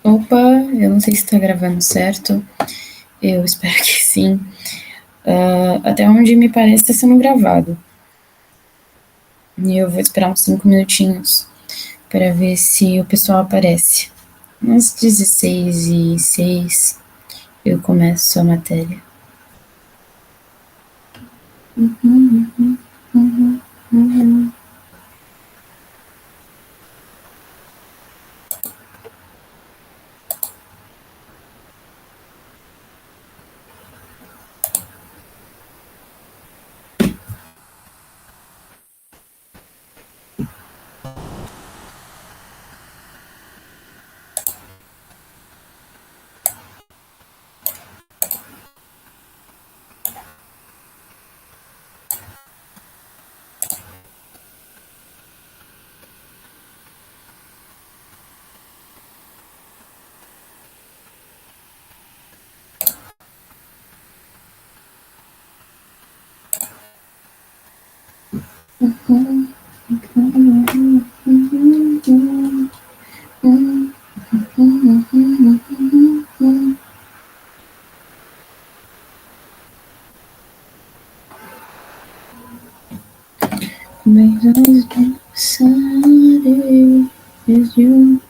Opa, eu não sei se tá gravando certo. Eu espero que sim. Até onde me parece tá sendo gravado. E eu vou esperar uns 5 minutinhos para ver se o pessoal aparece. Às 16h06 eu começo a matéria. Mas is you.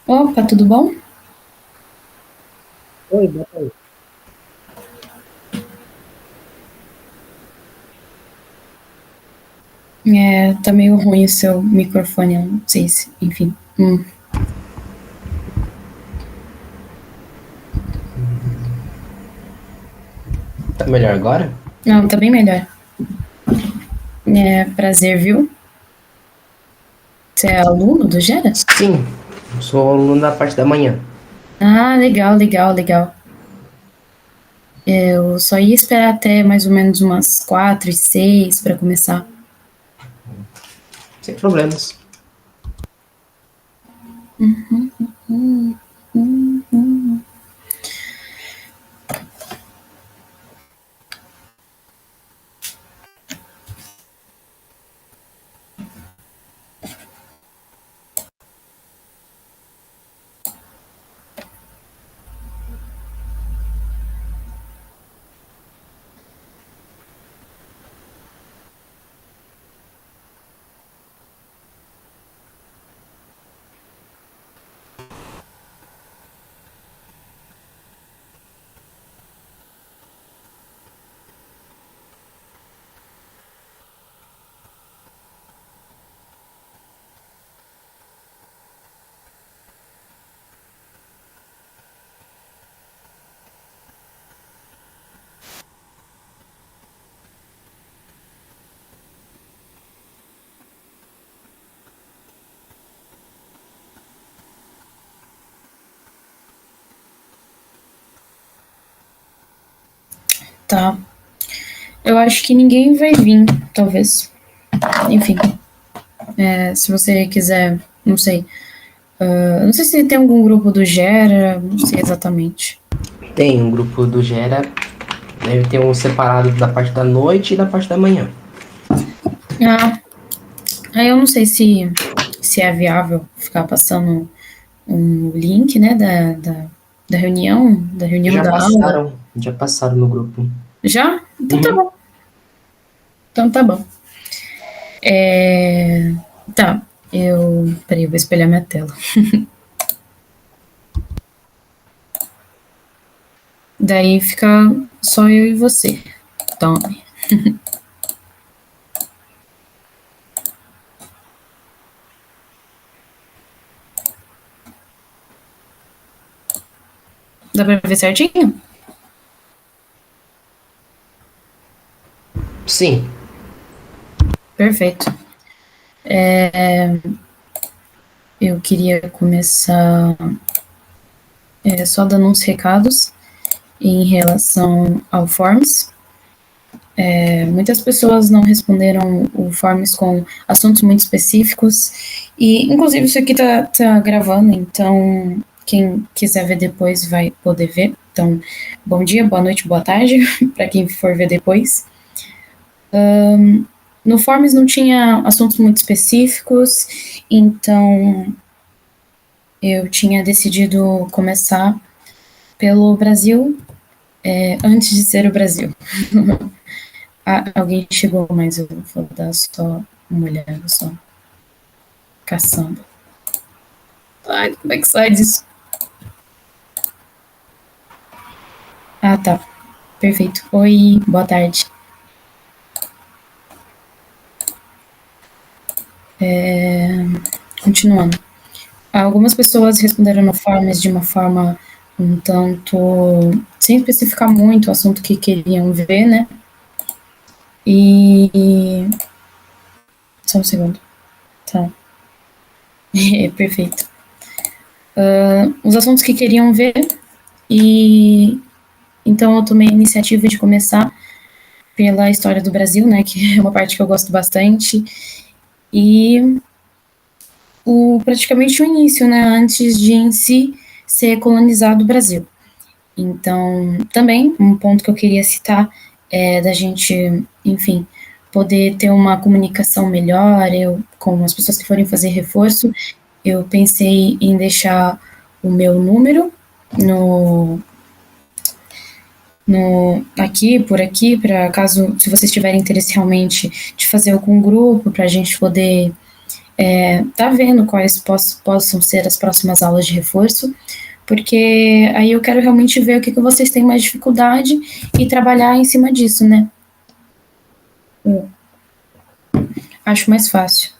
Opa, tudo bom? Oi, boa tarde. Tá meio ruim o seu microfone, eu não sei se, enfim. Tá melhor agora? Não, tá bem melhor. Prazer, viu? Você é aluno do Gera? Sim, sou aluno da parte da manhã. Ah, legal, legal, legal. Eu só ia esperar até mais ou menos umas 4h06 para começar. Sem problemas. Tá. Eu acho que ninguém vai vir, talvez. Enfim, se você quiser, não sei. Não sei se tem algum grupo do Gera, não sei exatamente. Tem um grupo do Gera, deve ter um separado da parte da noite e da parte da manhã. Ah, aí eu não sei se é viável ficar passando um link, né, da reunião Já da aula. passaram, já passaram no grupo. Já? Então tá Uhum. bom. Então tá bom. Tá, Peraí, eu vou espelhar minha tela. Daí fica só eu e você. Tome. Dá pra ver certinho? Sim. Perfeito. Eu queria começar só dando uns recados em relação ao Forms. Muitas pessoas não responderam o Forms com assuntos muito específicos, e inclusive isso aqui tá gravando, então quem quiser ver depois vai poder ver. Então, bom dia, boa noite, boa tarde, para quem for ver depois. No Forms não tinha assuntos muito específicos, então eu tinha decidido começar pelo Brasil, antes de ser o Brasil. Alguém chegou, mas eu vou dar só uma olhada, só caçando. Ai, como é que sai disso? Ah, tá. Perfeito. Oi, boa tarde. Continuando. Algumas pessoas responderam no Forms de uma forma um tanto sem especificar muito o assunto que queriam ver, né? E só um segundo. Tá. Perfeito. Os assuntos que queriam ver, e então eu tomei a iniciativa de começar pela história do Brasil, né, que é uma parte que eu gosto bastante, e praticamente o início, né, antes de em si ser colonizado o Brasil. Então, também um ponto que eu queria citar é da gente, enfim, poder ter uma comunicação melhor, eu com as pessoas que forem fazer reforço, eu pensei em deixar o meu número no aqui, por aqui, para caso, se vocês tiverem interesse realmente de fazer algum grupo, para a gente poder tá vendo quais possam ser as próximas aulas de reforço, porque aí eu quero realmente ver o que vocês têm mais dificuldade e trabalhar em cima disso, né? Acho mais fácil.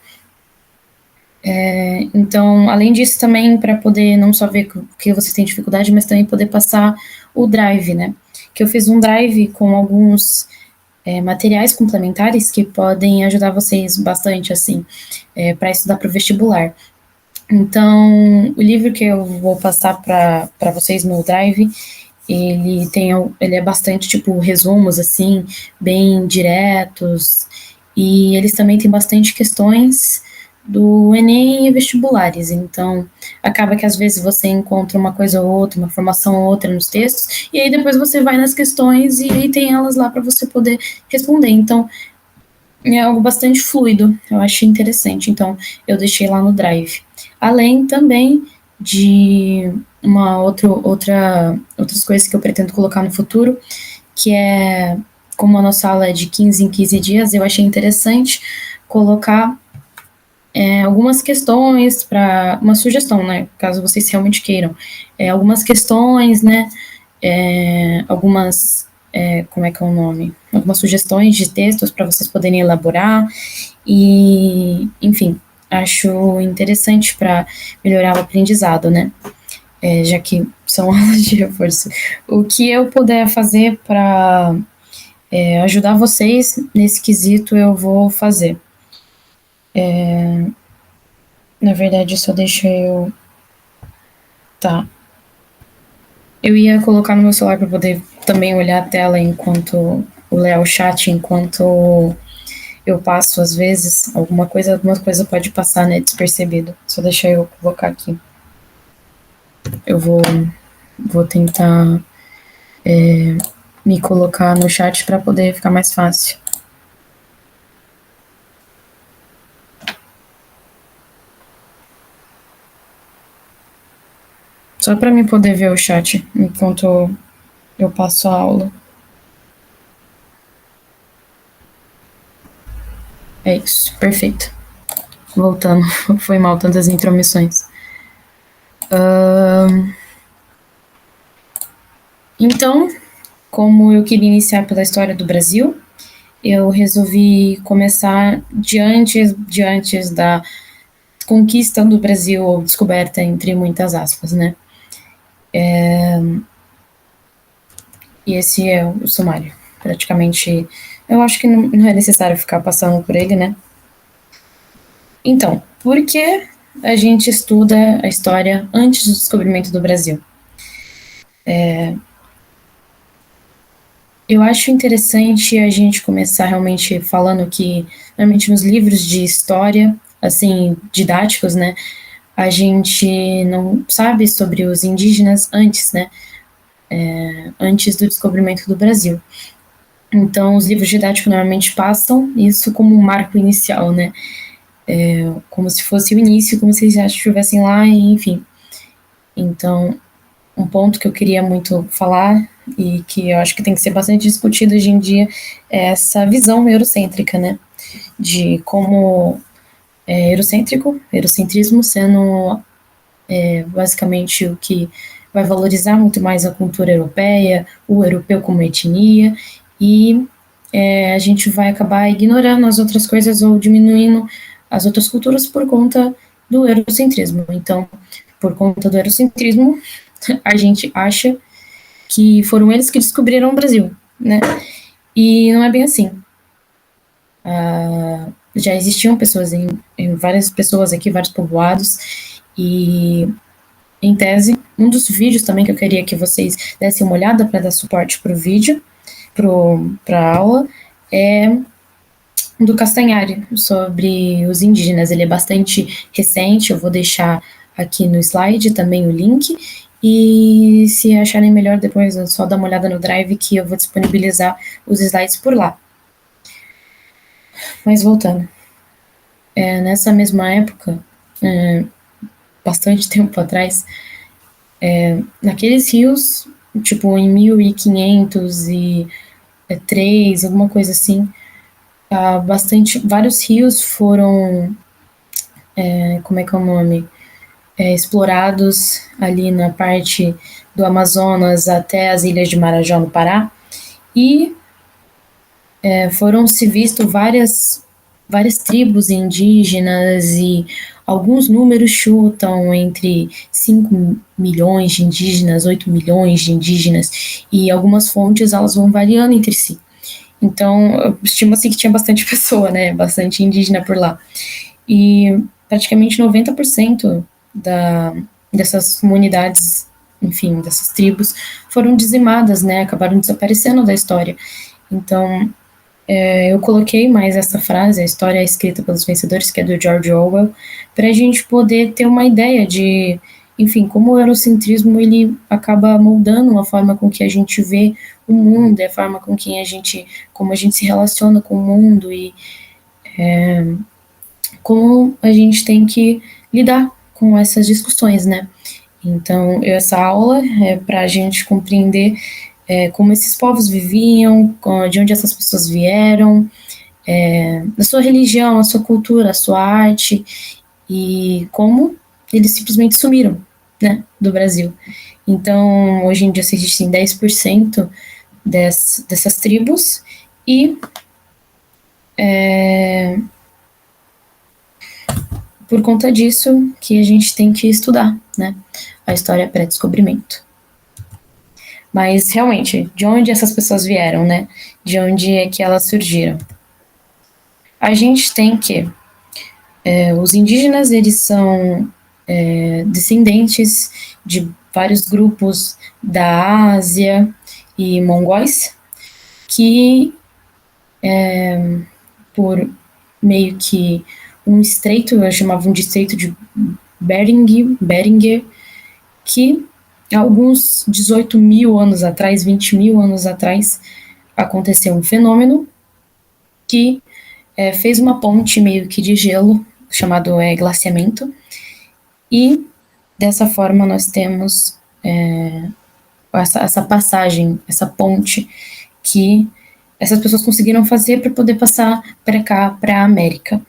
Então, além disso, também para poder não só ver o que vocês têm dificuldade, mas também poder passar o drive, né? Que eu fiz um drive com alguns materiais complementares que podem ajudar vocês bastante, assim, para estudar para o vestibular. Então, o livro que eu vou passar para vocês no Drive, ele é bastante, tipo, resumos, assim, bem diretos, e eles também têm bastante questões do Enem e vestibulares, então acaba que às vezes você encontra uma coisa ou outra, uma informação ou outra nos textos, e aí depois você vai nas questões e aí tem elas lá para você poder responder. Então, é algo bastante fluido, eu achei interessante, então eu deixei lá no Drive. Além também de outras coisas que eu pretendo colocar no futuro, que é, como a nossa aula é de 15 em 15 dias, eu achei interessante colocar algumas questões para uma sugestão, né, caso vocês realmente queiram, algumas questões, né, algumas como é que é o nome? Algumas sugestões de textos para vocês poderem elaborar e, enfim, acho interessante para melhorar o aprendizado, né? Já que são aulas de reforço. O que eu puder fazer para ajudar vocês nesse quesito, eu vou fazer. Na verdade, só deixa eu. Tá. Eu ia colocar no meu celular para poder também olhar a tela enquanto olhar o chat, enquanto eu passo, às vezes, alguma coisa pode passar, né, despercebido. Só deixa eu colocar aqui. Eu vou tentar me colocar no chat para poder ficar mais fácil. Só para mim poder ver o chat enquanto eu passo a aula. É isso, perfeito. Voltando, foi mal tantas intromissões. Então, como eu queria iniciar pela história do Brasil, eu resolvi começar de antes da conquista do Brasil, ou descoberta, entre muitas aspas, né? E esse é o sumário. Praticamente Eu acho que não é necessário ficar passando por ele, né? Então, por que a gente estuda a história antes do descobrimento do Brasil? Eu acho interessante a gente começar realmente falando que, normalmente nos livros de história, assim, didáticos, né, a gente não sabe sobre os indígenas antes, né, antes do descobrimento do Brasil. Então, os livros didáticos normalmente passam isso como um marco inicial, né, como se fosse o início, como se eles já estivessem lá, enfim. Então, um ponto que eu queria muito falar e que eu acho que tem que ser bastante discutido hoje em dia é essa visão eurocêntrica, né? De como eurocentrismo sendo basicamente o que vai valorizar muito mais a cultura europeia, o europeu como etnia, e a gente vai acabar ignorando as outras coisas ou diminuindo as outras culturas por conta do eurocentrismo. Então, por conta do eurocentrismo, a gente acha que foram eles que descobriram o Brasil, né? E não é bem assim. Já existiam pessoas em várias pessoas aqui, vários povoados, e em tese, um dos vídeos também que eu queria que vocês dessem uma olhada para dar suporte para o vídeo, para a aula, é do Castanhari, sobre os indígenas. Ele é bastante recente, eu vou deixar aqui no slide também o link, e se acharem melhor depois é só dar uma olhada no Drive que eu vou disponibilizar os slides por lá. Mas voltando, nessa mesma época, bastante tempo atrás, naqueles rios, tipo em 1503, alguma coisa assim, vários rios foram, como é que é o nome? Explorados ali na parte do Amazonas até as ilhas de Marajó, no Pará, e foram se visto várias tribos indígenas e alguns números chutam entre 5 milhões de indígenas, 8 milhões de indígenas, e algumas fontes elas vão variando entre si. Então, estima-se que tinha bastante pessoa, né, bastante indígena por lá. E praticamente 90% dessas comunidades, enfim, dessas tribos, foram dizimadas, né, acabaram desaparecendo da história. Então, eu coloquei mais essa frase, a história é escrita pelos vencedores, que é do George Orwell, para a gente poder ter uma ideia de, enfim, como o eurocentrismo ele acaba moldando a forma com que a gente vê o mundo, a forma com que como a gente se relaciona com o mundo e como a gente tem que lidar com essas discussões, né? Então, essa aula é para a gente compreender como esses povos viviam, de onde essas pessoas vieram, a sua religião, a sua cultura, a sua arte, e como eles simplesmente sumiram, né, do Brasil. Então, hoje em dia existem 10% dessas tribos, e por conta disso que a gente tem que estudar, né, a história pré-descobrimento. Mas, realmente, de onde essas pessoas vieram, né, de onde é que elas surgiram? A gente tem que os indígenas, eles são descendentes de vários grupos da Ásia e mongóis, que por meio que um estreito, eu chamava de estreito de Beringer, que alguns 18 mil anos atrás, 20 mil anos atrás, aconteceu um fenômeno que fez uma ponte meio que de gelo, chamado glaciamento, e dessa forma nós temos essa passagem, essa ponte que essas pessoas conseguiram fazer para poder passar para cá, para a América.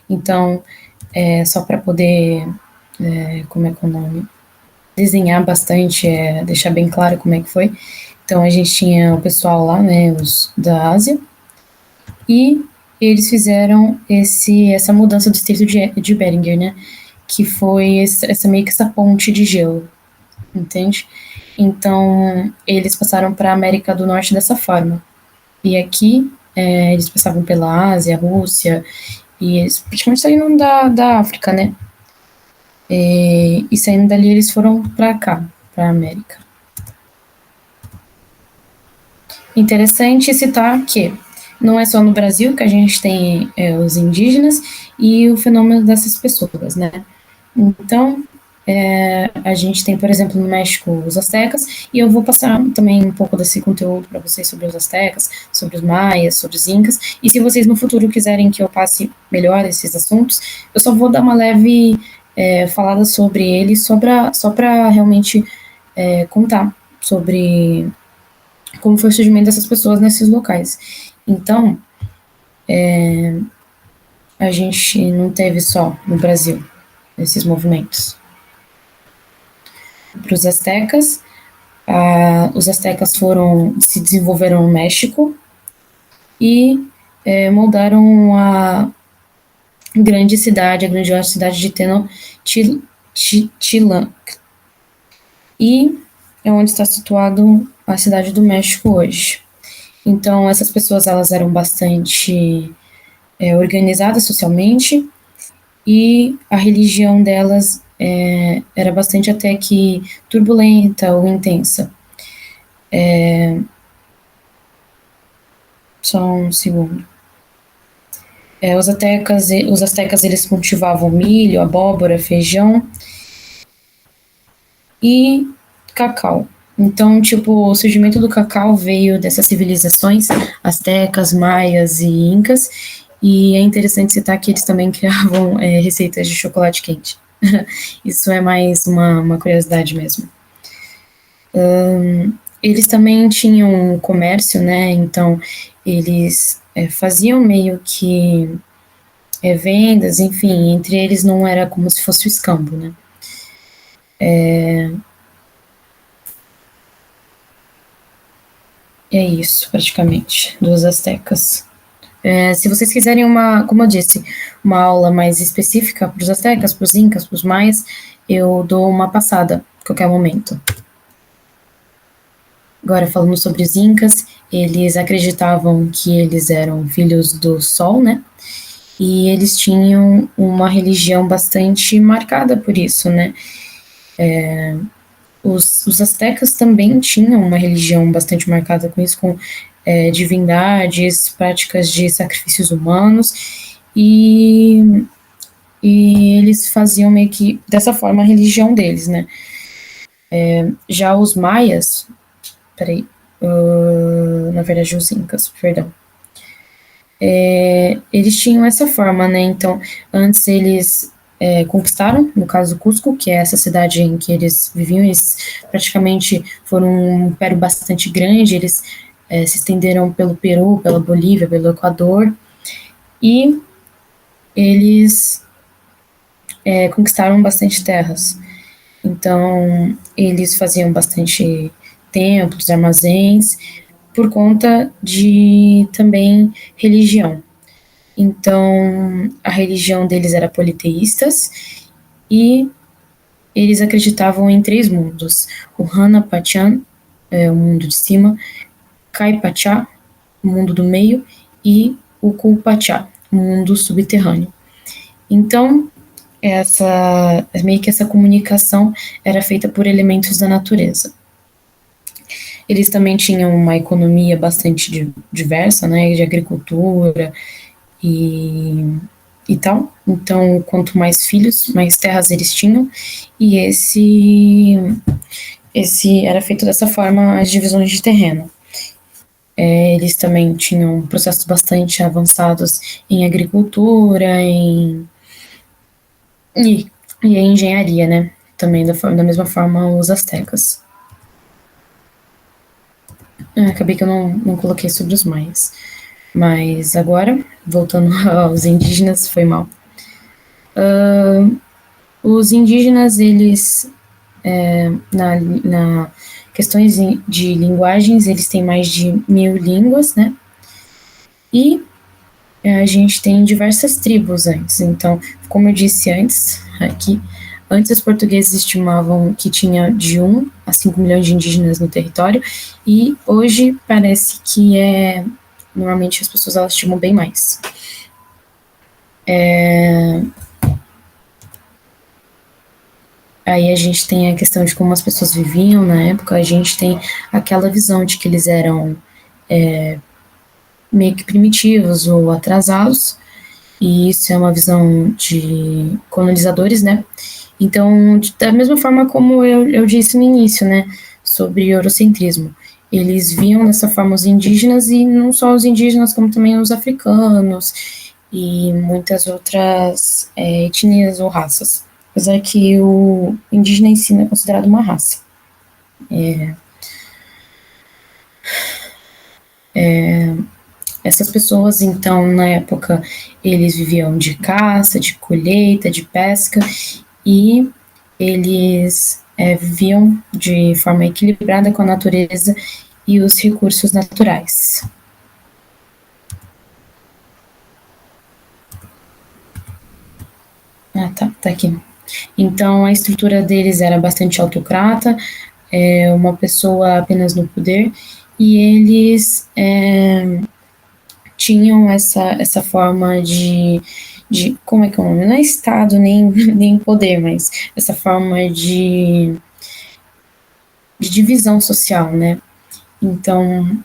Então, só para poder, como é que é o nome? Desenhar bastante, deixar bem claro como é que foi. Então, a gente tinha o pessoal lá, né, os da Ásia, e eles fizeram essa mudança do estreito de Beringer, né, que foi essa meio que essa ponte de gelo, entende? Então, eles passaram para a América do Norte dessa forma. E aqui eles passavam pela Ásia, Rússia, e eles praticamente saíram da África, né? E saindo dali eles foram para cá, para a América. Interessante citar que não é só no Brasil que a gente tem os indígenas e o fenômeno dessas pessoas, né? Então, a gente tem, por exemplo, no México, os astecas, e eu vou passar também um pouco desse conteúdo para vocês sobre os astecas, sobre os maias, sobre os incas, e se vocês no futuro quiserem que eu passe melhor esses assuntos, eu só vou dar uma leve falada sobre eles, só para realmente contar sobre como foi o surgimento dessas pessoas nesses locais. Então, a gente não teve só no Brasil esses movimentos. Para os astecas se desenvolveram no México e moldaram a grandiosa cidade de Tenochtitlan, e é onde está situado a cidade do México hoje. Então, essas pessoas elas eram bastante organizadas socialmente, e a religião delas era bastante até que turbulenta ou intensa. Só um segundo. Os astecas eles cultivavam milho, abóbora, feijão e cacau. Então, tipo, o surgimento do cacau veio dessas civilizações astecas, maias e incas, e é interessante citar que eles também criavam receitas de chocolate quente. Isso é mais uma curiosidade mesmo. Eles também tinham comércio, né? Então, eles faziam meio que vendas, enfim, entre eles não era como se fosse o escambo, né? É isso, praticamente, dos astecas. Se vocês quiserem como eu disse, uma aula mais específica para os astecas, para os incas, para os maias, eu dou uma passada a qualquer momento. Agora, falando sobre os incas, eles acreditavam que eles eram filhos do sol, né? E eles tinham uma religião bastante marcada por isso, né? Os astecas também tinham uma religião bastante marcada com isso, com divindades, práticas de sacrifícios humanos, e eles faziam meio que dessa forma a religião deles, né? Já os maias, na verdade os incas, perdão, eles tinham essa forma, né? Então, antes eles conquistaram, no caso Cusco, que é essa cidade em que eles viviam, eles praticamente foram um império bastante grande, eles se estenderam pelo Peru, pela Bolívia, pelo Equador, e eles conquistaram bastante terras. Então, eles faziam bastante templos, armazéns, por conta de também religião. Então, a religião deles era politeístas e eles acreditavam em 3 mundos: o Hana Pachan, o mundo de cima, Kai Pachá, o mundo do meio, e o Kulpachá, o mundo subterrâneo. Então, meio que essa comunicação era feita por elementos da natureza. Eles também tinham uma economia bastante diversa, né, de agricultura e tal. Então, quanto mais filhos, mais terras eles tinham, e esse era feito dessa forma as divisões de terreno. Eles também tinham processos bastante avançados em agricultura, e em engenharia, né? Também da mesma forma os astecas. Acabei que eu não coloquei sobre os maias. Mas agora, voltando aos indígenas, foi mal. Os indígenas, eles, na questões de linguagens, eles têm mais de 1.000 línguas, né? E a gente tem diversas tribos antes. Então, como eu disse antes, antes os portugueses estimavam que tinha de 1 a 5 milhões de indígenas no território, e hoje parece que normalmente as pessoas elas estimam bem mais. Aí a gente tem a questão de como as pessoas viviam na época, a gente tem aquela visão de que eles eram meio que primitivos ou atrasados, e isso é uma visão de colonizadores, né? Então, da mesma forma como eu disse no início, né, sobre eurocentrismo, eles viam dessa forma os indígenas, e não só os indígenas, como também os africanos e muitas outras etnias ou raças. Apesar que o indígena em si não é considerado uma raça. Essas pessoas, então, na época, eles viviam de caça, de colheita, de pesca, e eles viviam de forma equilibrada com a natureza e os recursos naturais. Ah, tá aqui. Então, a estrutura deles era bastante autocrata, uma pessoa apenas no poder, e eles tinham essa forma de como é que é o nome? Não é Estado nem poder, mas essa forma de divisão social, né? Então,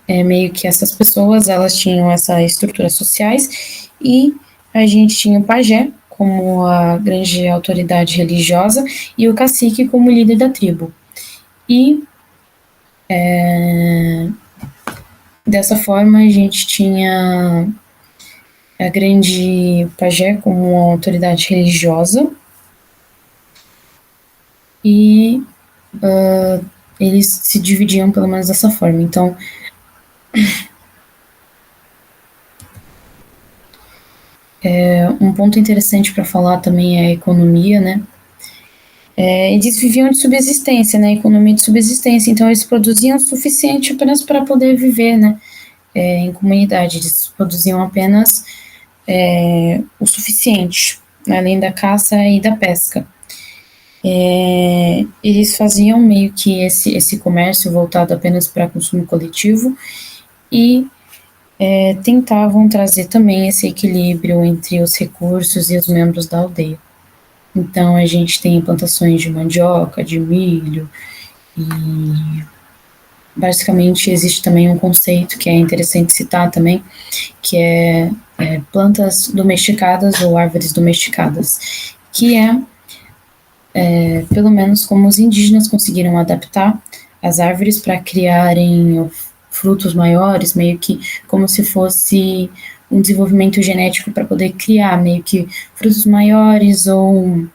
meio que essas pessoas, elas tinham essa estrutura sociais, e a gente tinha o pajé como a grande autoridade religiosa e o cacique como líder da tribo. E dessa forma a gente tinha a grande pajé como uma autoridade religiosa, e eles se dividiam pelo menos dessa forma. Então, um ponto interessante para falar também é a economia, né? Eles viviam de subsistência, né? Economia de subsistência. Então, eles produziam o suficiente apenas para poder viver, né? Em comunidade. Eles produziam apenas o suficiente, além da caça e da pesca. Eles faziam meio que esse comércio voltado apenas para consumo coletivo, e tentavam trazer também esse equilíbrio entre os recursos e os membros da aldeia. Então, a gente tem plantações de mandioca, de milho, e basicamente existe também um conceito que é interessante citar também, que é plantas domesticadas ou árvores domesticadas, que pelo menos como os indígenas conseguiram adaptar as árvores para criarem frutos maiores, meio que como se fosse um desenvolvimento genético para poder criar meio que frutos maiores, ou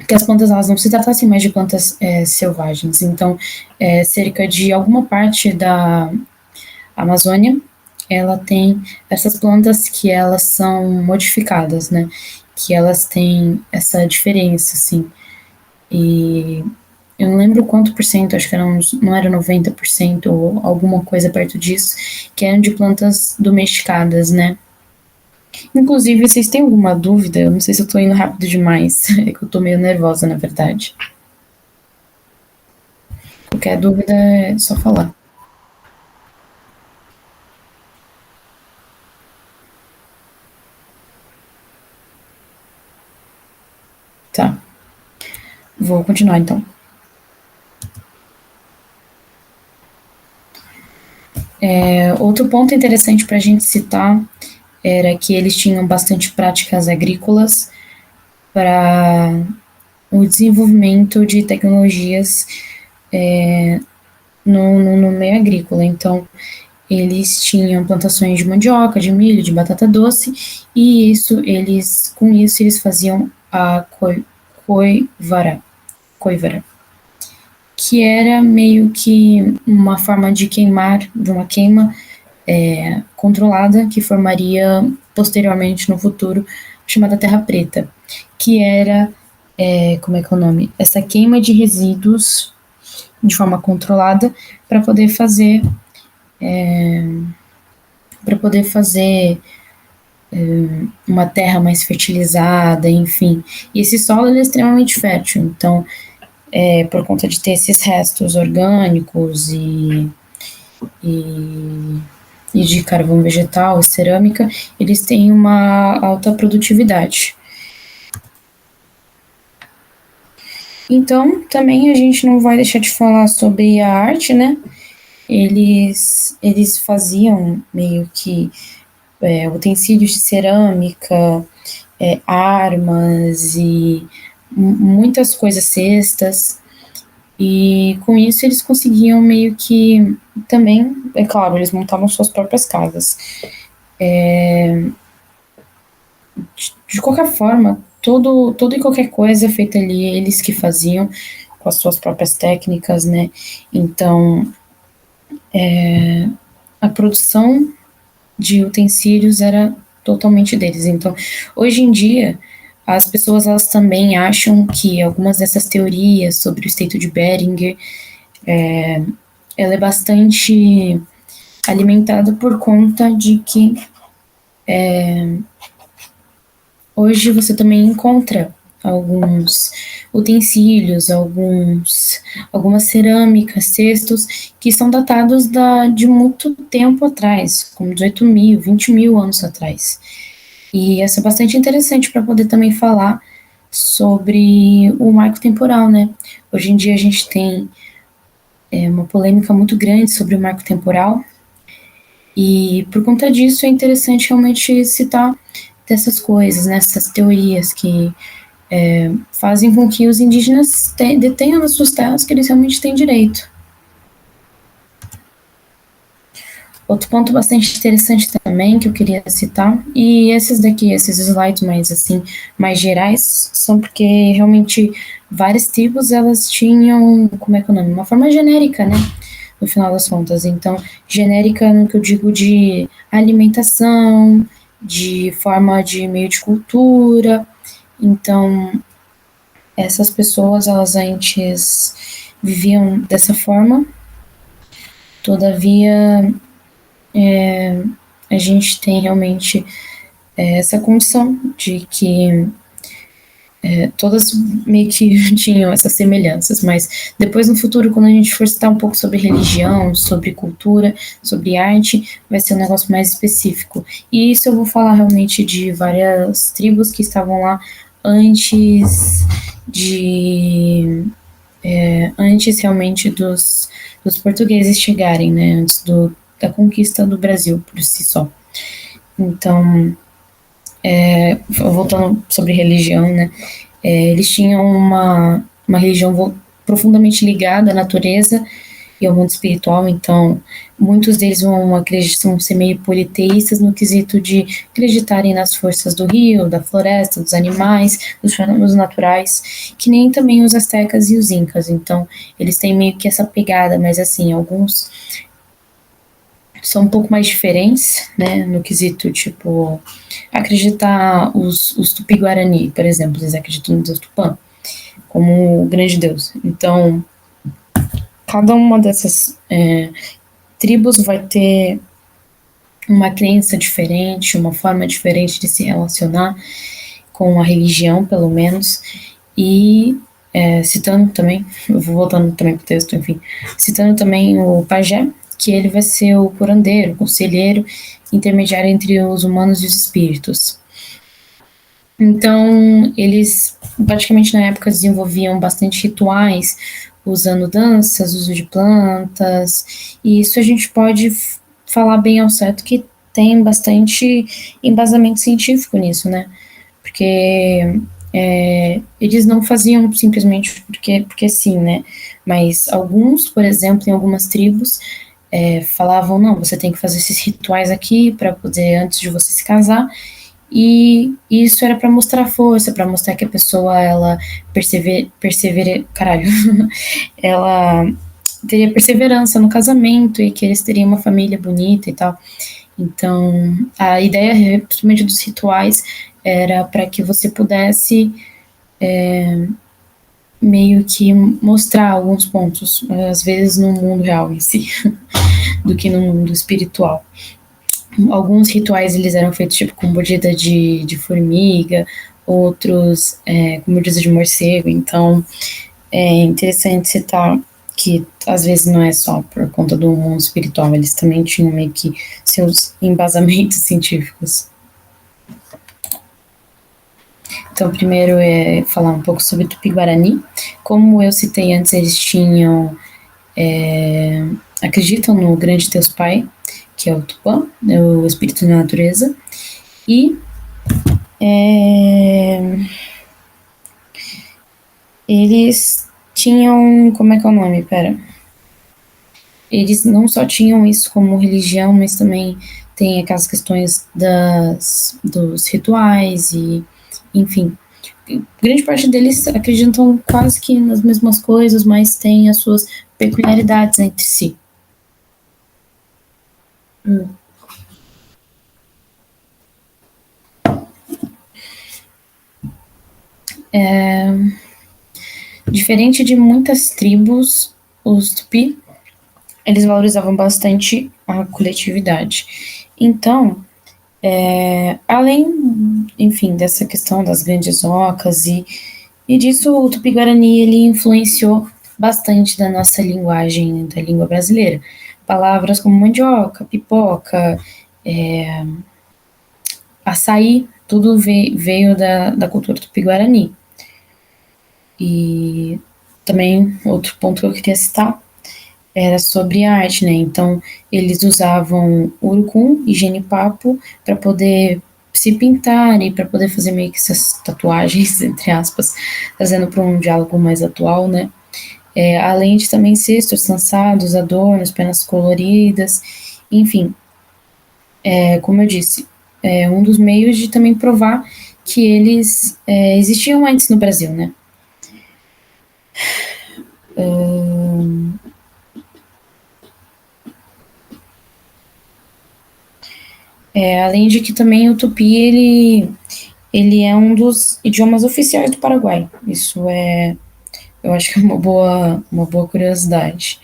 que as plantas elas não se tratassem mais de plantas selvagens. Então, cerca de alguma parte da Amazônia, ela tem essas plantas que elas são modificadas, né? Que elas têm essa diferença, assim. E eu não lembro quanto por cento, acho que não era 90% ou alguma coisa perto disso, que eram de plantas domesticadas, né? Inclusive, vocês têm alguma dúvida? Eu não sei se eu tô indo rápido demais, é que eu tô meio nervosa, na verdade. Qualquer dúvida é só falar. Tá, vou continuar então. Outro ponto interessante para a gente citar era que eles tinham bastante práticas agrícolas para o desenvolvimento de tecnologias no meio agrícola. Então, eles tinham plantações de mandioca, de milho, de batata doce, e com isso eles faziam a coivara, que era meio que uma forma de uma queima controlada, que formaria posteriormente no futuro, chamada Terra Preta, que era, como é que é o nome? Essa queima de resíduos de forma controlada para poder fazer uma terra mais fertilizada, enfim. E esse solo ele é extremamente fértil, então, por conta de ter esses restos orgânicos e de carvão vegetal, cerâmica, eles têm uma alta produtividade. Então, também a gente não vai deixar de falar sobre a arte, né? Eles faziam meio que utensílios de cerâmica, armas e muitas coisas, cestas. E com isso eles conseguiam meio que também, é claro, eles montavam suas próprias casas. De qualquer forma, todo e qualquer coisa feita ali, eles que faziam com as suas próprias técnicas, né? Então, a produção de utensílios era totalmente deles. Então, hoje em dia, as pessoas elas também acham que algumas dessas teorias sobre o Estreito de Bering, ela é bastante alimentada por conta de que hoje você também encontra alguns utensílios, algumas cerâmicas, cestos, que são datados de muito tempo atrás, como 18.000, 20.000 anos atrás. E essa é bastante interessante para poder também falar sobre o marco temporal, né? Hoje em dia a gente tem uma polêmica muito grande sobre o marco temporal, e por conta disso é interessante realmente citar dessas coisas, nessas teorias que fazem com que os indígenas detenham nas suas terras que eles realmente têm direito. Outro ponto bastante interessante também que eu queria citar, e esses daqui, esses slides mais assim, mais gerais, são porque realmente várias tribos elas tinham, como é que é o nome? Uma forma genérica, né? No final das contas. Então, genérica no que eu digo de alimentação, de forma de meio de cultura. Então, essas pessoas, elas antes viviam dessa forma, todavia, a gente tem realmente essa condição de que todas meio que tinham essas semelhanças, mas depois no futuro, quando a gente for citar um pouco sobre religião, sobre cultura, sobre arte, vai ser um negócio mais específico. E isso eu vou falar realmente de várias tribos que estavam lá antes antes realmente dos portugueses chegarem, né, antes da conquista do Brasil por si só. Então, voltando sobre religião, né, eles tinham uma religião profundamente ligada à natureza e ao mundo espiritual, então muitos deles acreditam ser meio politeístas no quesito de acreditarem nas forças do rio, da floresta, dos animais, dos fenômenos naturais, que nem também os astecas e os incas, então eles têm meio que essa pegada, mas assim, alguns são um pouco mais diferentes, né, no quesito, tipo, acreditar os Tupi-Guarani, por exemplo, eles acreditam no Deus Tupã, como o grande Deus. Então, cada uma dessas tribos vai ter uma crença diferente, uma forma diferente de se relacionar com a religião, pelo menos, e citando também, eu vou voltando também para o texto, enfim, citando também o pajé, que ele vai ser o curandeiro, o conselheiro, intermediário entre os humanos e os espíritos. Então, eles praticamente na época desenvolviam bastante rituais, usando danças, uso de plantas, e isso a gente pode falar bem ao certo que tem bastante embasamento científico nisso, né? Porque eles não faziam simplesmente porque sim, né? Mas alguns, por exemplo, em algumas tribos, falavam, não, você tem que fazer esses rituais aqui para poder, antes de você se casar, e isso era para mostrar força, para mostrar que a pessoa, ela caralho, ela teria perseverança no casamento e que eles teriam uma família bonita e tal. Então, a ideia, principalmente dos rituais, era para que você pudesse meio que mostrar alguns pontos, às vezes no mundo real em si, do que no mundo espiritual. Alguns rituais eles eram feitos tipo com mordida de formiga, outros com mordida de morcego, então é interessante citar que às vezes não é só por conta do mundo espiritual, eles também tinham meio que seus embasamentos científicos. Então, primeiro é falar um pouco sobre Tupi-Guarani. Como eu citei antes, eles acreditam no grande Deus Pai, que é o Tupã, o espírito da natureza, e eles tinham, como é que é o nome? Eles não só tinham isso como religião, mas também tem aquelas questões dos rituais e, enfim, grande parte deles acreditam quase que nas mesmas coisas, mas têm as suas peculiaridades entre si. Diferente de muitas tribos, os Tupi, eles valorizavam bastante a coletividade. Então, além, enfim, dessa questão das grandes ocas e disso, o Tupi-Guarani, ele influenciou bastante da nossa linguagem, da língua brasileira. Palavras como mandioca, pipoca, açaí, tudo veio da cultura Tupi-Guarani. E também, outro ponto que eu queria citar era sobre arte, né? Então, eles usavam urucum e genipapo para poder se pintar e para poder fazer meio que essas tatuagens, entre aspas, trazendo para um diálogo mais atual, né? Além de também cestos, trançados, adornos, penas coloridas, enfim, como eu disse, é um dos meios de também provar que eles existiam antes no Brasil, né? Além de que também o tupi, ele é um dos idiomas oficiais do Paraguai. Isso eu acho que é uma boa curiosidade.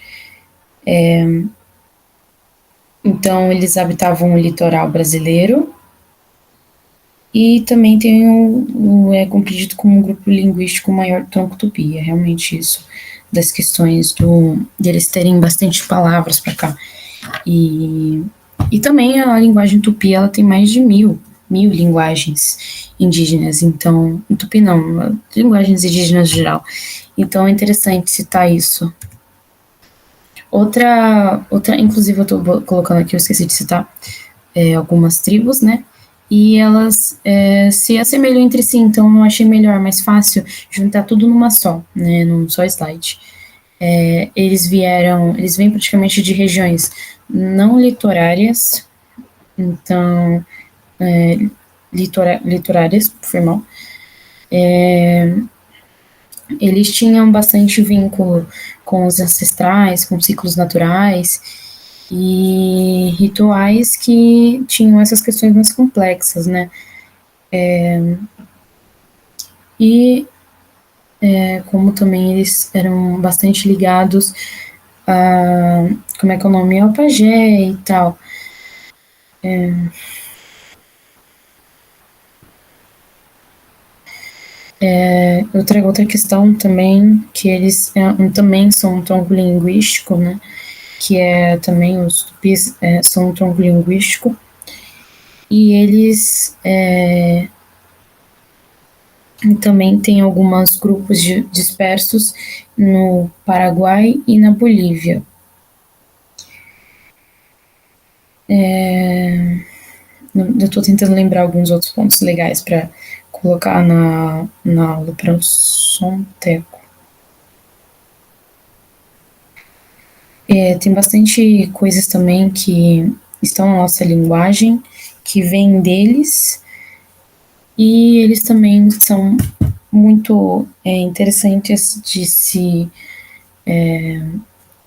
Então, eles habitavam o litoral brasileiro e também é compreendido como um grupo linguístico maior do tronco tupi. É realmente isso, das questões de eles terem bastante palavras para cá. E também a linguagem tupi, ela tem mais de mil linguagens indígenas, então, tupi não, linguagens indígenas em geral. Então é interessante citar isso. Outra inclusive eu estou colocando aqui, eu esqueci de citar, algumas tribos, né? E elas se assemelham entre si, então eu achei melhor, mais fácil juntar tudo numa só, né? Num só slide. Eles vêm praticamente de regiões não litorárias, então, litorárias, foi mal. Eles tinham bastante vínculo com os ancestrais, com ciclos naturais e rituais que tinham essas questões mais complexas, né? Como também eles eram bastante ligados a, como é que é o nome? Ao pajé e tal. Outra questão também, que eles também são um tronco linguístico, né? Que é também os tupis são um tronco linguístico. E eles também têm alguns grupos dispersos no Paraguai e na Bolívia. Eu estou tentando lembrar alguns outros pontos legais para colocar na aula para o Sonteco. Tem bastante coisas também que estão na nossa linguagem, que vêm deles, e eles também são muito interessantes de se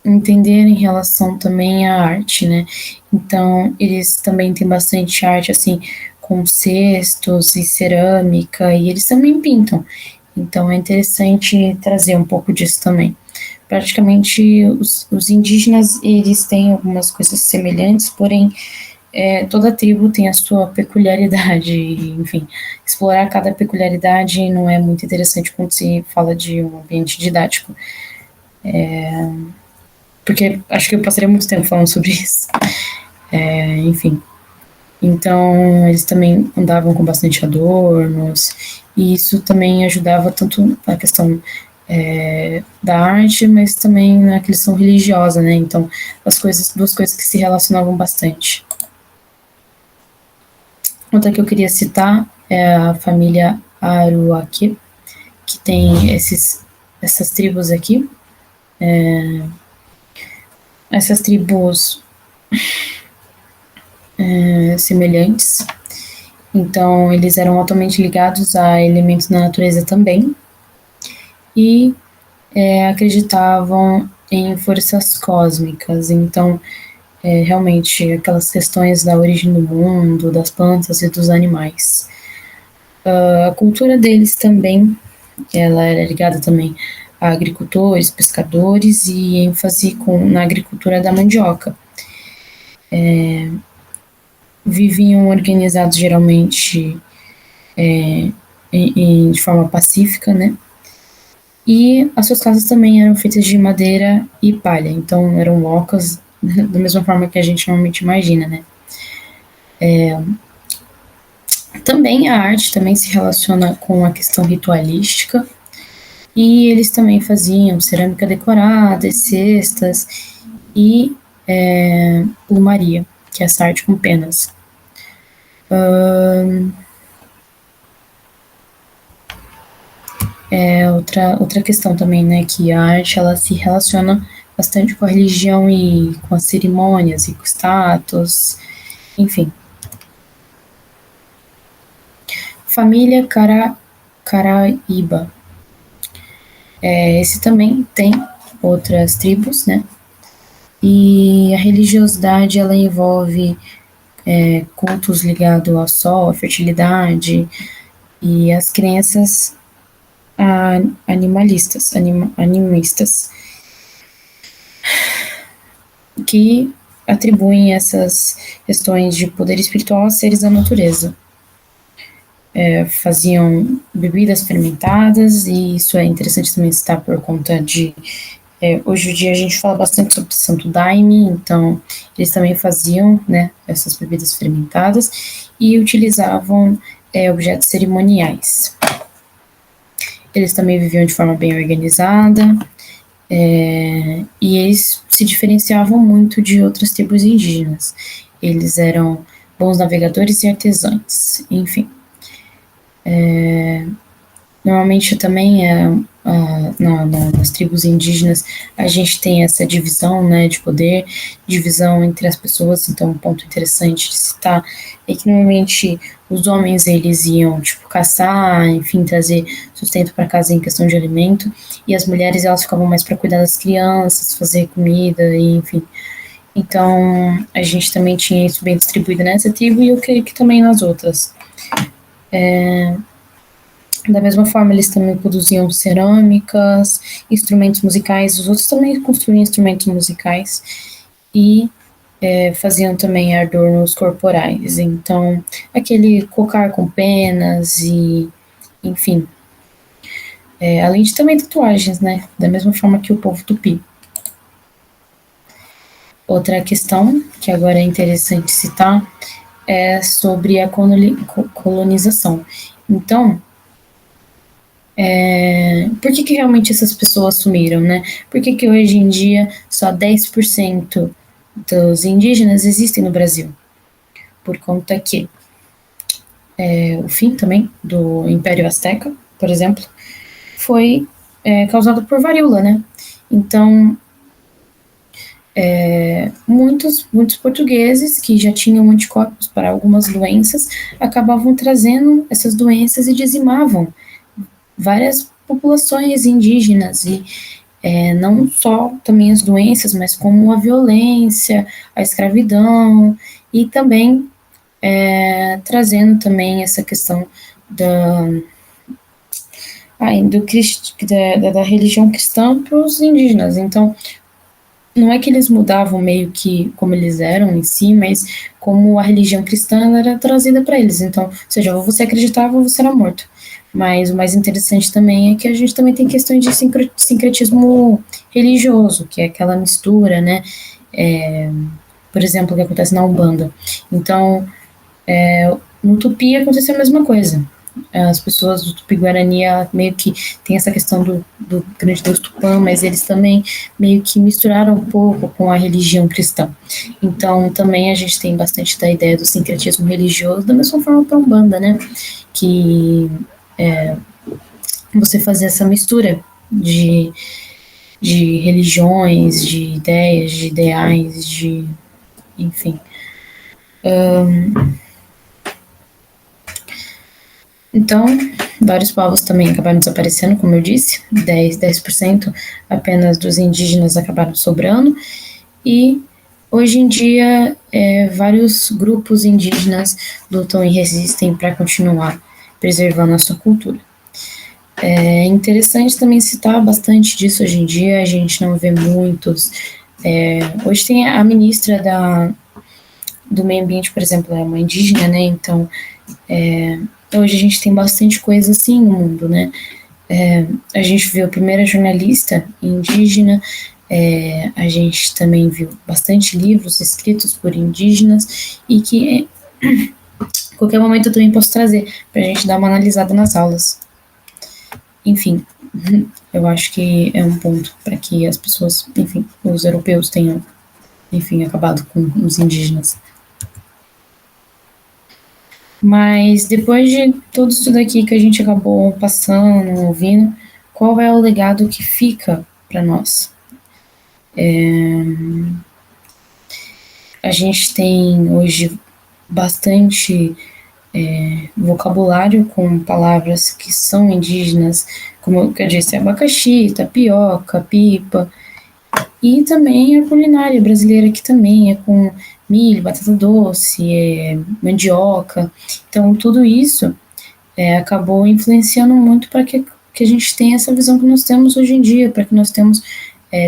entender em relação também à arte, né? Então, eles também têm bastante arte, assim, com cestos e cerâmica, e eles também pintam. Então, é interessante trazer um pouco disso também. Praticamente, os indígenas, eles têm algumas coisas semelhantes, porém, toda tribo tem a sua peculiaridade, e, enfim, explorar cada peculiaridade não é muito interessante quando se fala de um ambiente didático. porque acho que eu passaria muito tempo falando sobre isso. Enfim. Então, eles também andavam com bastante adornos, e isso também ajudava tanto na questão da arte, mas também na questão religiosa, né? Então, duas coisas que se relacionavam bastante. Outra que eu queria citar é a família Aruaki, que tem essas tribos aqui. Essas tribos semelhantes. Então, eles eram altamente ligados a elementos da natureza também. E acreditavam em forças cósmicas. Então, realmente, aquelas questões da origem do mundo, das plantas e dos animais. A cultura deles também, ela era ligada também a agricultores, pescadores e ênfase na agricultura da mandioca. Viviam organizados geralmente de forma pacífica, né? E as suas casas também eram feitas de madeira e palha, então eram ocas da mesma forma que a gente normalmente imagina, né? Também a arte também se relaciona com a questão ritualística, e eles também faziam cerâmica decorada, cestas e plumaria, que é essa arte com penas. Outra questão também, né, que a arte ela se relaciona bastante com a religião e com as cerimônias e com status, enfim. Família Caraíba. Esse também tem outras tribos, né? E a religiosidade ela envolve cultos ligados ao sol, à fertilidade e as crenças animistas, que atribuem essas questões de poder espiritual a seres da natureza. Faziam bebidas fermentadas, e isso é interessante também citar por conta de hoje em dia a gente fala bastante sobre Santo Daime, então eles também faziam, né, essas bebidas fermentadas e utilizavam objetos cerimoniais. Eles também viviam de forma bem organizada, e eles se diferenciavam muito de outras tribos indígenas. Eles eram bons navegadores e artesãos, enfim. Normalmente também nas tribos indígenas a gente tem essa divisão, né, de poder, divisão entre as pessoas. Então, um ponto interessante de citar é que normalmente os homens eles iam tipo caçar, enfim, trazer sustento para casa em questão de alimento, e as mulheres elas ficavam mais para cuidar das crianças, fazer comida, e, enfim. Então, a gente também tinha isso bem distribuído nessa tribo, e eu creio que também nas outras. Da mesma forma, eles também produziam cerâmicas, instrumentos musicais, os outros também construíam instrumentos musicais e faziam também adornos corporais. Então, aquele cocar com penas e, enfim. Além de também tatuagens, né? Da mesma forma que o povo tupi. Outra questão que agora é interessante citar é sobre a colonização. Então, por que realmente essas pessoas sumiram, né? Por que hoje em dia só 10% dos indígenas existem no Brasil? Por conta que o fim também do Império Azteca, por exemplo, foi causado por varíola, né? Então, muitos portugueses que já tinham anticorpos para algumas doenças acabavam trazendo essas doenças e dizimavam várias populações indígenas, e não só também as doenças, mas como a violência, a escravidão, e também trazendo também essa questão da religião cristã para os indígenas. Então, não é que eles mudavam meio que como eles eram em si, mas como a religião cristã ela era trazida para eles. Então, ou seja, ou você acreditava ou você era morto. Mas o mais interessante também é que a gente também tem questões de sincretismo religioso, que é aquela mistura, né? Por exemplo, o que acontece na Umbanda. Então, no Tupi aconteceu a mesma coisa. As pessoas do Tupi-Guarani meio que tem essa questão do grande Deus Tupã, mas eles também meio que misturaram um pouco com a religião cristã. Então, também a gente tem bastante da ideia do sincretismo religioso, da mesma forma para a Umbanda, né? Que você fazer essa mistura de religiões, de ideias, de ideais, enfim. Então, vários povos também acabaram desaparecendo, como eu disse, 10% apenas dos indígenas acabaram sobrando, e hoje em dia vários grupos indígenas lutam e resistem para continuar preservando a sua cultura. É interessante também citar bastante disso hoje em dia, a gente não vê muitos. Hoje tem a ministra do meio ambiente, por exemplo, é uma indígena, né? Então, hoje a gente tem bastante coisa assim no mundo, né? A gente viu a primeira jornalista indígena, a gente também viu bastante livros escritos por indígenas e que a qualquer momento eu também posso trazer para a gente dar uma analisada nas aulas. Enfim, eu acho que é um ponto para que as pessoas, enfim, os europeus tenham, enfim, acabado com os indígenas. Mas depois de tudo isso daqui que a gente acabou passando, ouvindo, qual é o legado que fica para nós? A gente tem hoje bastante vocabulário com palavras que são indígenas, como eu disse, abacaxi, tapioca, pipa, e também a culinária brasileira, que também é com milho, batata doce, mandioca. Então, tudo isso acabou influenciando muito para que a gente tenha essa visão que nós temos hoje em dia, para que nós temos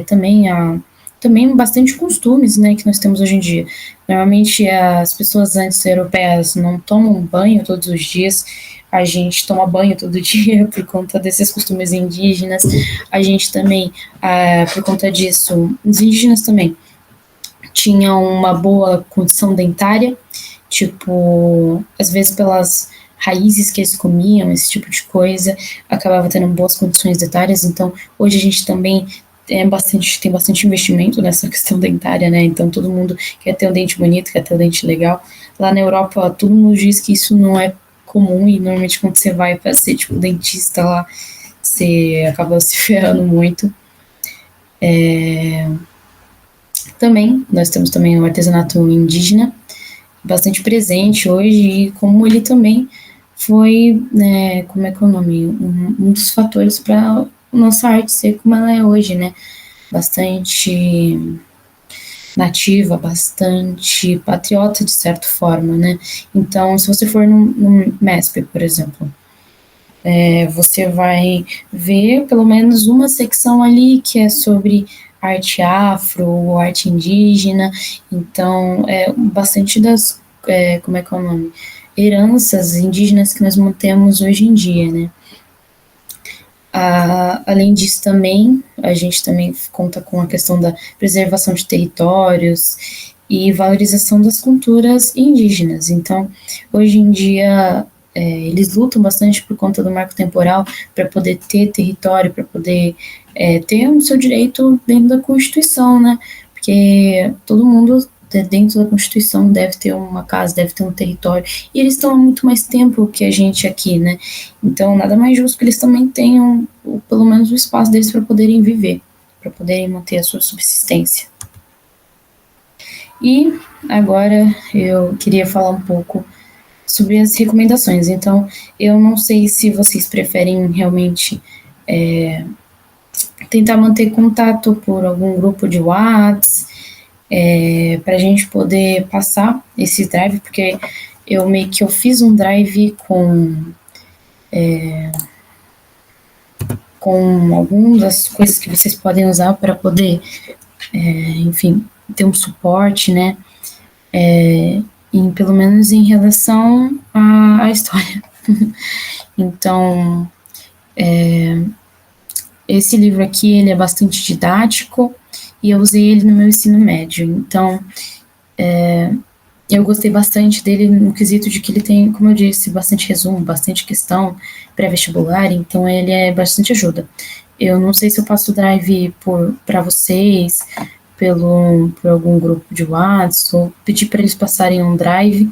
também bastante costumes, né, que nós temos hoje em dia. Normalmente as pessoas antes europeias não tomam banho todos os dias, a gente toma banho todo dia por conta desses costumes indígenas, a gente também, por conta disso, os indígenas também tinham uma boa condição dentária, tipo, às vezes pelas raízes que eles comiam, esse tipo de coisa, acabava tendo boas condições dentárias, então hoje a gente também tem bastante investimento nessa questão dentária, né? Então todo mundo quer ter um dente bonito, quer ter um dente legal. Lá na Europa, todo mundo diz que isso não é comum e normalmente quando você vai para ser tipo dentista lá, você acaba se ferrando muito. Também, nós temos também o artesanato indígena, bastante presente hoje, e como ele também foi, né, como é que é o nome? Um dos fatores para nossa arte ser como ela é hoje, né? Bastante nativa, bastante patriota, de certa forma, né? Então, se você for no MESP, por exemplo, você vai ver pelo menos uma secção ali que é sobre arte afro, arte indígena, então bastante das, como é que é o nome? Heranças indígenas que nós mantemos hoje em dia, né? Além disso também, a gente também conta com a questão da preservação de territórios e valorização das culturas indígenas. Então, hoje em dia, eles lutam bastante por conta do marco temporal para poder ter território, para poder ter o seu direito dentro da Constituição, né? Porque todo mundo dentro da Constituição deve ter uma casa, deve ter um território, e eles estão há muito mais tempo que a gente aqui, né? Então, nada mais justo que eles também tenham, pelo menos, o espaço deles para poderem viver, para poderem manter a sua subsistência. E agora eu queria falar um pouco sobre as recomendações. Então, eu não sei se vocês preferem realmente tentar manter contato por algum grupo de WhatsApp, para a gente poder passar esse drive, porque eu fiz um drive com algumas das coisas que vocês podem usar para poder enfim, ter um suporte, né? Pelo menos em relação à história. Então, esse livro aqui, ele é bastante didático e eu usei ele no meu ensino médio. Então, eu gostei bastante dele no quesito de que ele tem, como eu disse, bastante resumo, bastante questão pré-vestibular, então ele é bastante ajuda. Eu não sei se eu passo o drive para vocês, por algum grupo de WhatsApp, ou pedir para eles passarem um drive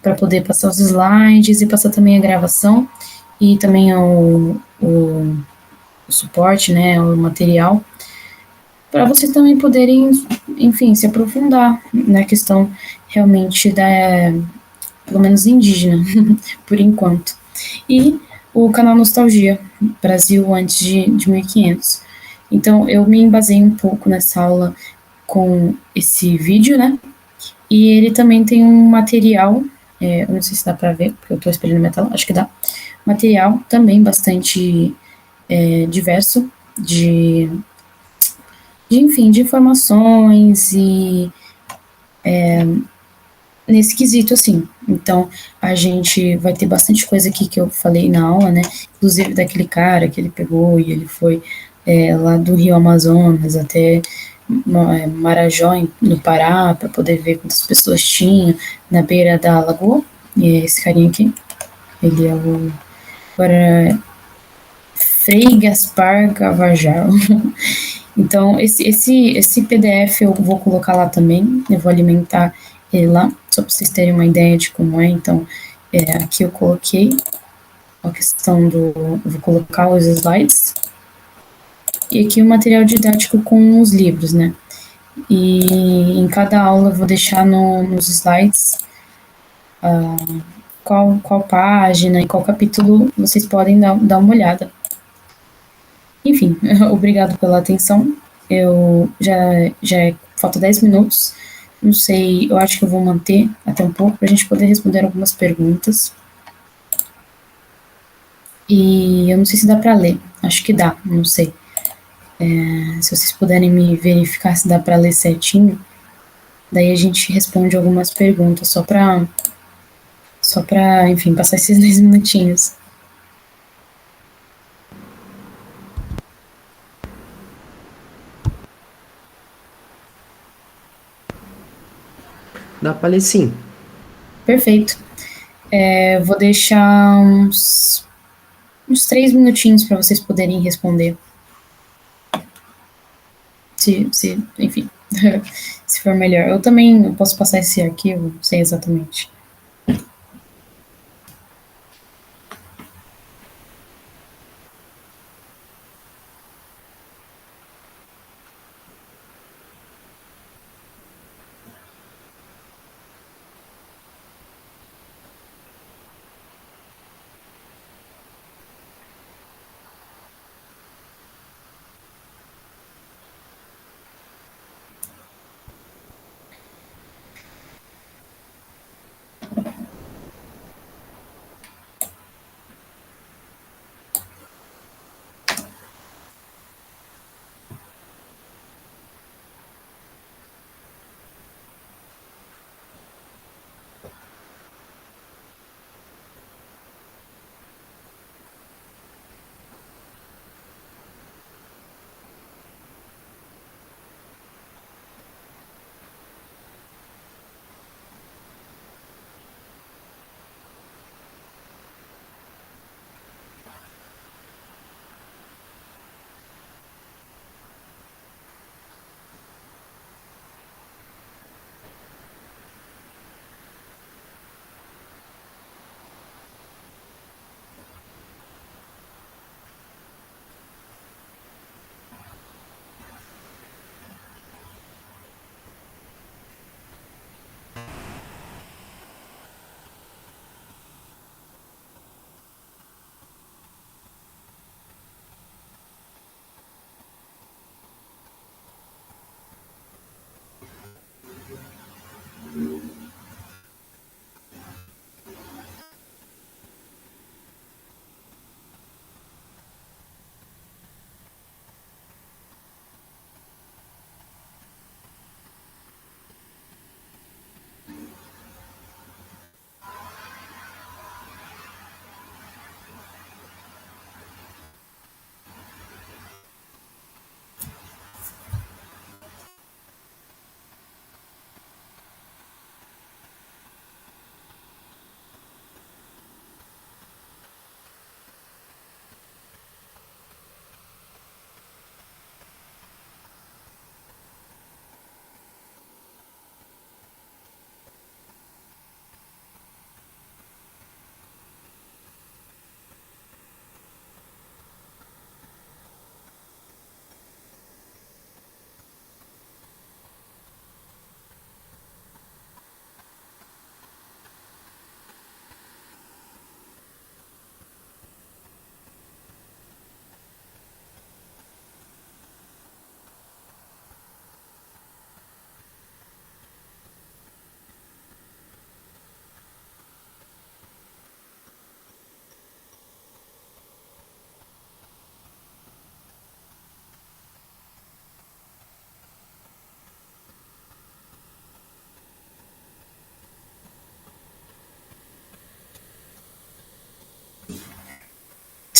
para poder passar os slides e passar também a gravação e também o suporte, né, o material, para vocês também poderem, enfim, se aprofundar na questão realmente pelo menos indígena, por enquanto. E o canal Nostalgia, Brasil antes de 1500. Então, eu me embasei um pouco nessa aula com esse vídeo, né? E ele também tem um material, eu não sei se dá para ver, porque eu estou espelhando minha tela, acho que dá. Material também bastante diverso, enfim, de informações e nesse quesito, assim. Então, a gente vai ter bastante coisa aqui que eu falei na aula, né? Inclusive daquele cara que ele pegou e ele foi lá do Rio Amazonas até Marajó, no Pará, para poder ver quantas pessoas tinha na beira da lagoa. E esse carinha aqui, ele é o agora, Frei Gaspar Cavajal. Então, esse PDF eu vou colocar lá também, eu vou alimentar ele lá, só para vocês terem uma ideia de como é. Então, aqui eu coloquei a questão eu vou colocar os slides, e aqui o material didático com os livros, né? E em cada aula eu vou deixar nos slides qual página e qual capítulo vocês podem dar uma olhada. Enfim, obrigado pela atenção. Eu falta 10 minutos. Não sei, eu acho que eu vou manter até um pouco para a gente poder responder algumas perguntas. E eu não sei se dá para ler. Acho que dá, não sei. Se vocês puderem me verificar se dá para ler certinho, daí a gente responde algumas perguntas só para, enfim, passar esses 10 minutinhos. Dá pra ler sim. Perfeito. Vou deixar uns 3 minutinhos para vocês poderem responder. Enfim, se for melhor. Eu também posso passar esse arquivo, não sei exatamente.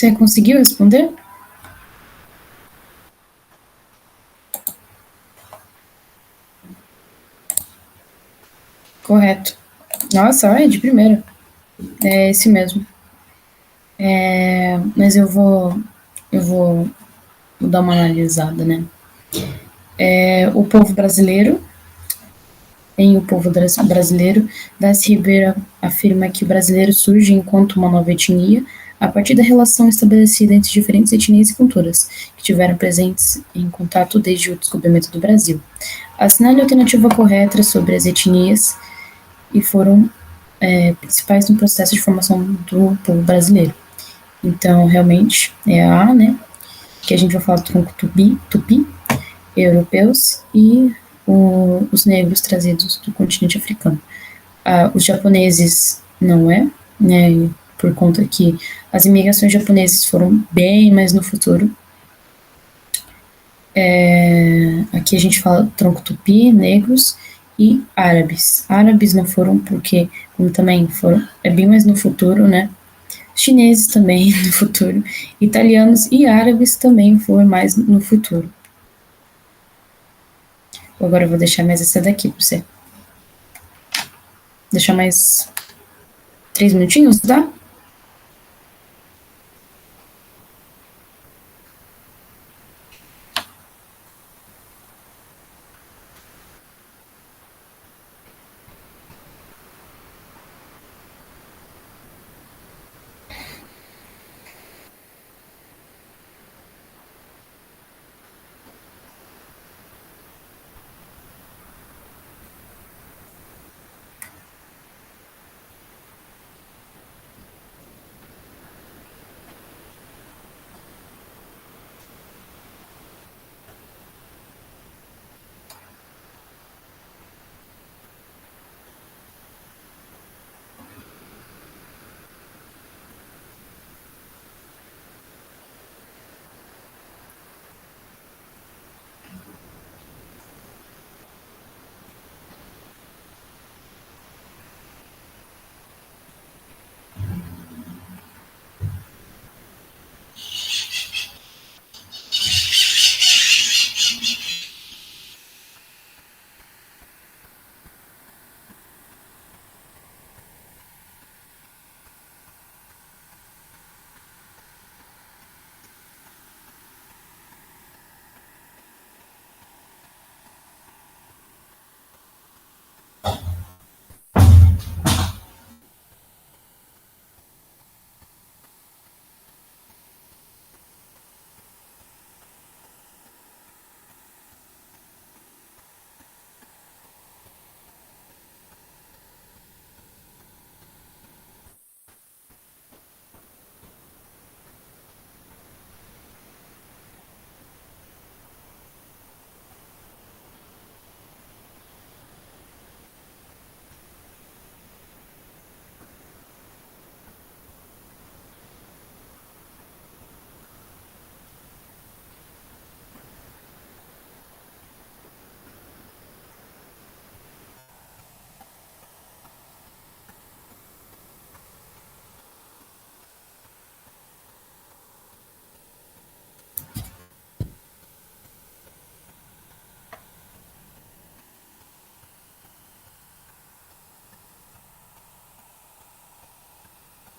Você conseguiu responder? Correto. Nossa, olha, de primeira. É esse mesmo. Mas eu vou dar uma analisada, né? O povo brasileiro, em O Povo Brasileiro, Darcy Ribeiro afirma que o brasileiro surge enquanto uma nova etnia, a partir da relação estabelecida entre diferentes etnias e culturas, que tiveram presentes em contato desde o descobrimento do Brasil. Assinale a alternativa correta sobre as etnias e foram principais no processo de formação do povo brasileiro. Então, realmente, é a A, né? Que a gente vai falar do tronco tupi, europeus e os negros trazidos do continente africano. Os japoneses não é, né? Por conta que as imigrações japonesas foram bem mais no futuro. Aqui a gente fala tronco tupi, negros e árabes. Árabes não foram porque, como também foram, é bem mais no futuro, né? Chineses também no futuro, italianos e árabes também foram mais no futuro. Agora eu vou deixar mais essa daqui pra você. Deixar mais 3 minutinhos, tá?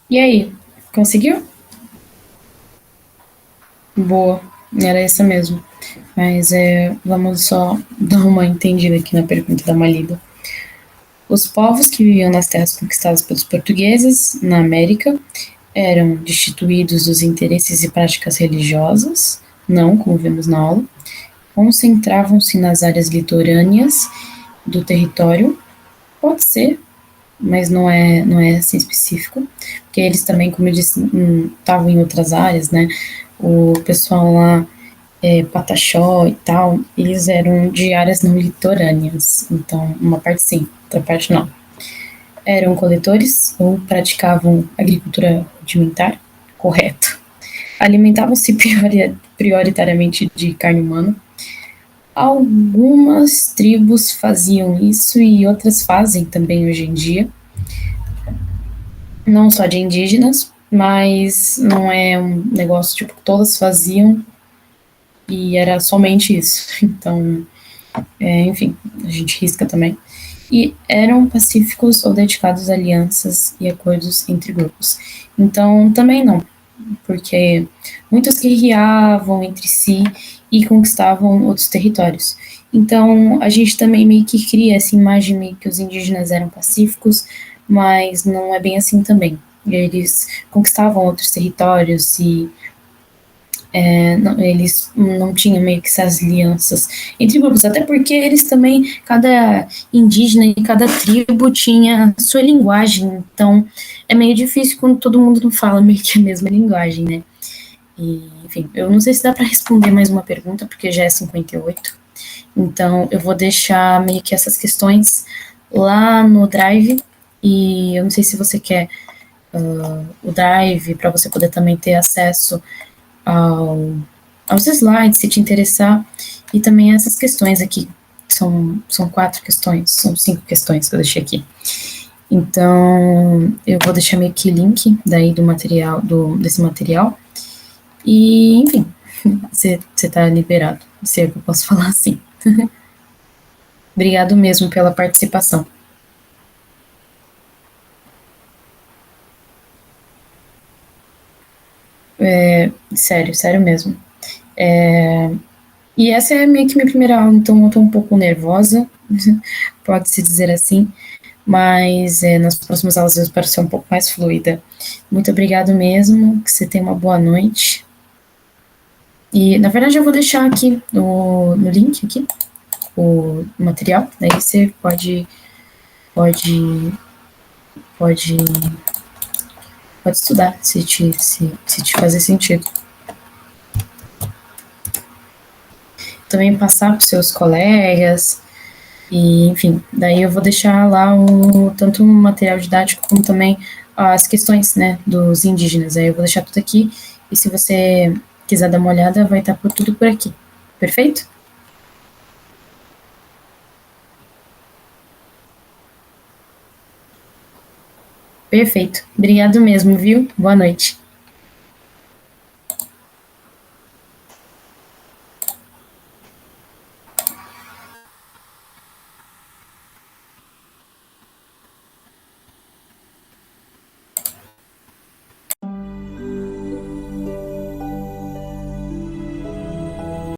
E aí, conseguiu? Boa, era essa mesmo. Mas vamos só dar uma entendida aqui na pergunta da Malida. Os povos que viviam nas terras conquistadas pelos portugueses na América eram destituídos dos interesses e práticas religiosas, não, como vemos na aula, concentravam-se nas áreas litorâneas do território, pode ser, mas não é assim específico, porque eles também, como eu disse, estavam em outras áreas, né? O pessoal lá, Pataxó e tal, eles eram de áreas não litorâneas, então uma parte sim, outra parte não. Eram coletores ou praticavam agricultura rudimentar? Correto. Alimentavam-se prioritariamente de carne humana. Algumas tribos faziam isso e outras fazem também hoje em dia. Não só de indígenas, mas não é um negócio tipo que todas faziam e era somente isso. Então, enfim, a gente risca também. E eram pacíficos ou dedicados a alianças e acordos entre grupos. Então, também não, porque muitos guerreavam entre si e conquistavam outros territórios. Então, a gente também meio que cria essa imagem meio que os indígenas eram pacíficos, mas não é bem assim também. Eles conquistavam outros territórios e não, eles não tinham meio que essas alianças entre grupos, até porque eles também, cada indígena e cada tribo tinha sua linguagem, então é meio difícil quando todo mundo não fala meio que a mesma linguagem, né? E, enfim, eu não sei se dá para responder mais uma pergunta, porque já é 58, então eu vou deixar meio que essas questões lá no Drive, e eu não sei se você quer o Drive para você poder também ter acesso ao, aos slides, se te interessar, e também essas questões aqui. São 4 questões, são 5 questões que eu deixei aqui. Então, eu vou deixar meio que link daí do material, desse material. E, enfim, você tá liberado, se é que eu posso falar assim. Obrigado mesmo pela participação. Sério, sério mesmo. E essa é meio que minha primeira aula, então eu tô um pouco nervosa, pode-se dizer assim, mas nas próximas aulas eu espero ser um pouco mais fluida. Muito obrigado mesmo, que você tenha uma boa noite. E, na verdade, eu vou deixar aqui no link aqui, o material, daí você pode, pode, pode estudar, se te fazer sentido. Também passar para os seus colegas, e, enfim, daí eu vou deixar lá tanto o material didático como também as questões, né, dos indígenas. Aí eu vou deixar tudo aqui e se você quiser dar uma olhada, vai estar por tudo por aqui. Perfeito? Perfeito. Obrigado mesmo, viu? Boa noite.